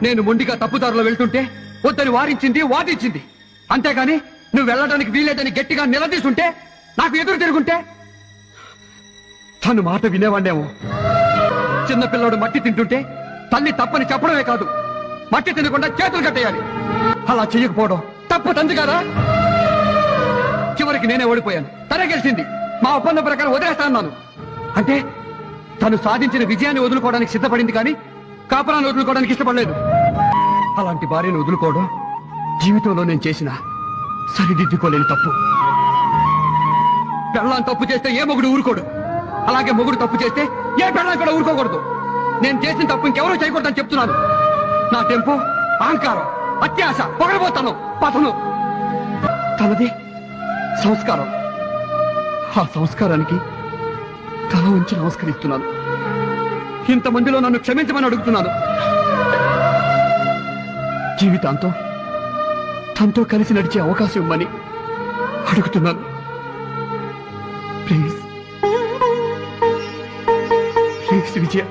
నేను మొండిగా తప్పుదారిలో వెళ్తుంటే వద్దని వారించింది, వాదించింది. అంతేగాని నువ్వు వెళ్ళడానికి వీలేదని గట్టిగా నిలదీస్తుంటే, నాకు ఎదురు తిరుగుంటే తను మాట వినేవాడేమో. చిన్నపిల్లడు మట్టి తింటుంటే తల్లి తప్పని చెప్పడమే కాదు, మట్టి తినకుండా చేతులు కట్టేయాలి. అలా చెయ్యకపోవడం తప్పు తంది కదా. చివరికి నేనే ఓడిపోయాను, తనే గెలిచింది. మా ఒప్పందం ప్రకారం వదిలేస్తాను. అంటే తను సాధించిన విజయాన్ని వదులుకోవడానికి సిద్ధపడింది, కానీ కాపురాన్ని వదులుకోవడానికి ఇష్టపడలేదు. అలాంటి భార్యను వదులుకోవడం జీవితంలో నేను చేసిన సరిదిద్దుకోలేని తప్పు. పెళ్ళాన్ని తప్పు చేస్తే ఏ మొగుడు ఊరుకోడు, అలాగే మొగుడు తప్పు చేస్తే ఏ పెళ్ళాన్ని కూడా ఊరుకోకూడదు. నేను చేసిన తప్పు ఇంకెవరూ చేయకూడదని చెప్తున్నాను. నా టెంపో, అహంకారం, అత్యాశ, పొగరబోతాను, పతను. తనది సంస్కారం. ఆ సంస్కారానికి తల ఉంచి నమస్కరిస్తున్నాను. ఇంతమందిలో నన్ను క్షమించమని అడుగుతున్నాను. జీవితాంతం తనతో కలిసి నడిచే అవకాశం ఇవ్వమని అడుగుతున్నాను. Please please Vijaya.